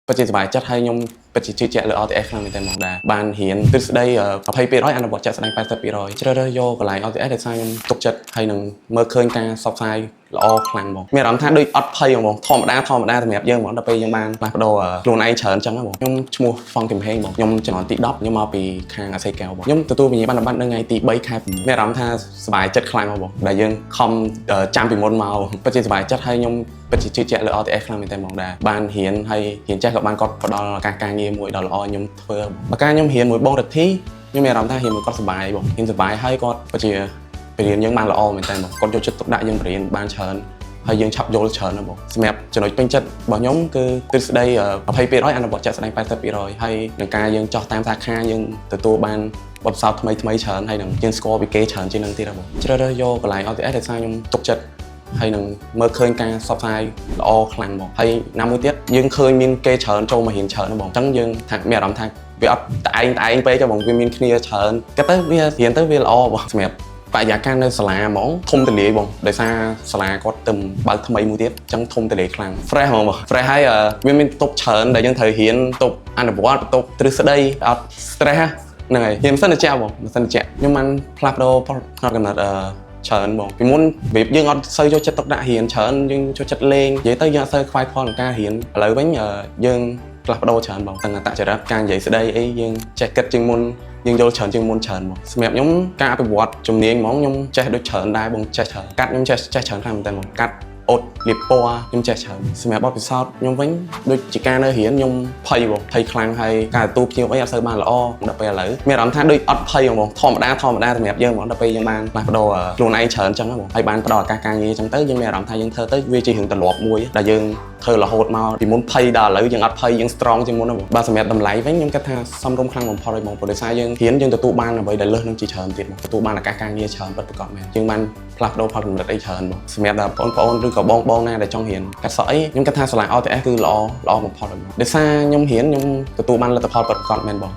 បច្ចុប្បន្នចិត្តឲ្យខ្ញុំពិតជាជឿជាក់លើ OTS ខ្លាំងមែនតើមកដែរបានរៀនទិសដី20%អនុវត្តចាក់ស្ដែង80%ជ្រើសរើសយកកន្លែង OTS ដែលថាខ្ញុំទុកចិត្តហើយនឹងមើលឃើញការសបផ្សាយល្អខ្លាំងមកមានអារម្មណ៍ថាដូចអត់ភ័យហ្មងធម្មតាសម្រាប់យើងហ្មងដល់ពេលយើងបានផ្លាស់ប្ដូរខ្លួនឯងច្រើនចឹងហ្មងខ្ញុំឈ្មោះហ្វង់គឹមហេងបងខ្ញុំចំណន់ទី10ខ្ញុំមកពីខាងអាសេកែវបងខ្ញុំទទួលវិញ្ញាបនបត្រនៅថ្ងៃទី3ខែមានអារម្មណ៍ថាសប្បាយចិត្តខ្លាំងហ្មងបងដែលយើងខំចាំពីមុនមកពិតជាសប្បាយចិត្តហើយខ្ញុំពិតជាជឿជាក់លើ OTS ខ្លាំងមែនតើមកដែរបានរៀនហើយរៀនចេះក៏បានគាត់ផ្ដល់ឱកាសការងារមួយដ៏ល្អខ្ញុំធ្វើបើការខ្ញុំរៀនមួយបងរិទ្ធីខ្ញុំមានអារម្មណ៍ថារៀនមួយគាត់សប្បាយបងរៀនសប្បាយហើយគាត់ពិតជារៀនយើងបានល្អមែនតើបងគាត់យកចិត្តទុកដាក់យើងរៀនបានច្រើនហើយយើងឆាប់យល់ច្រើនណាបងសម្រាប់ចំណុចពេញចិត្តរបស់ខ្ញុំគឺទ្រឹស្ដី20%អនុវត្តចាក់ស្ដែង80%ហើយនឹងការយើងចោះតាមសាខាយើងទទួលបានបទពិសោធន៍ថ្មីច្រើនហើយនឹងយើងស្គាល់ពីគេច្រើនជាងនឹងទៀតបងជ្រើសរើសយកកន្លែង OTS ដែលថាខ្ញុំទុកចិត្តហើយនឹងមើលឃើញការសបផ្សាយល្អខ្លាំងមកហើយណាមួយទៀតយើងឃើញមានគេច្រើនចូលមករៀនច្រើនបងអញ្ចឹងយើងថាមានអារម្មណ៍ថាវាអត់តែឯងពេកទេបងវាមានគ្នាច្រើនក៏ទៅវារៀនទៅវាល្អបងសម្រាប់បរិយាកាសនៅសាលាហ្មងធំទលាយបងដោយសារសាលាគាត់ទៅបើកថ្មីមួយទៀតអញ្ចឹងធំទលាយខ្លាំង fresh ហ្មង fresh ហើយវាមានបន្ទប់ច្រើនដែលយើងត្រូវរៀនបន្ទប់អនុវត្តបន្ទប់ទ្រឹស្ដីអត់ stress ហ្នឹងហើយរៀនមិនសិនចាបងមិនសិនចាខ្ញុំបានផ្លាស់ប្ដូរផ្នត់កំណត់ច្រើនបងពីមុនវាយើងអត់សូវយកចិត្តទុកដាក់រៀនច្រើនយើងចូលចិត្តលេងនិយាយទៅយើងអត់សូវខ្វាយខ្វល់នឹងការរៀនឥឡូវវិញយើងផ្លាស់ប្ដូរច្រើនបងទាំងអត្តចរិតការនិយាយស្ដីអីយើងចេះគិតជាងមុនយើងយល់ច្រើនជាងមុនច្រើនមកសម្រាប់ខ្ញុំការអភិវឌ្ឍជំនាញហ្មងខ្ញុំចេះដូចច្រើនដែរបងចេះច្រើនកាត់ខ្ញុំចេះច្រើនខ្លាំងមែនតើបងកាត់អូតលាបពណ៌ខ្ញុំចេះច្រើនសម្រាប់បទពិសោធន៍ខ្ញុំវិញដូចជាការនៅរៀនខ្ញុំភ័យបងភ័យខ្លាំងហើយការទទួលភ្ញៀវអីអត់សូវបានល្អដល់ពេលឥឡូវមានអារម្មណ៍ថាដូចអត់ភ័យហ្មងធម្មតាសម្រាប់យើងហ្មងដល់ពេលយើងបានផ្លាស់ប្ដូរខ្លួនឯងច្រើនចឹងបងហើយបានផ្ដល់ឱកាសការងារចឹងទៅយើងមានអារម្មណ៍ថាយើងធ្វើទៅវាជារឿងទម្លាប់មួយដែលយើងធ្វើរហូតមកពីមុនភ័យដល់ឥឡូវយើងអត់ភ័យយើង strong ជាងមុនហ្នឹងបាទសម្រាប់តម្លៃវិញខ្ញុំគិតថាសមរម្យខ្លាំងបំផុតហើយបងព្រោះដោយសារយើងរៀនយើងទទួលបានអ្វីដែលលើសនឹងជាច្រើនទៀតបងទទួលបានឱកាសការងារច្រើនពិតប្រាកដមែនយើងបានផ្លាស់ប្ដូរផលកម្រិតអីច្រើនបងសម្រាប់ដល់បងប្អូនឬក៏បងណាដែលចង់រៀនកាត់សក់អីខ្ញុំគិតថាសាលា OTS គឺល្អបំផុតហើយបងដោយសារខ្ញុំរៀនខ្ញុំទទួលបានលទ្ធផលពិតប្រាកដមែនបង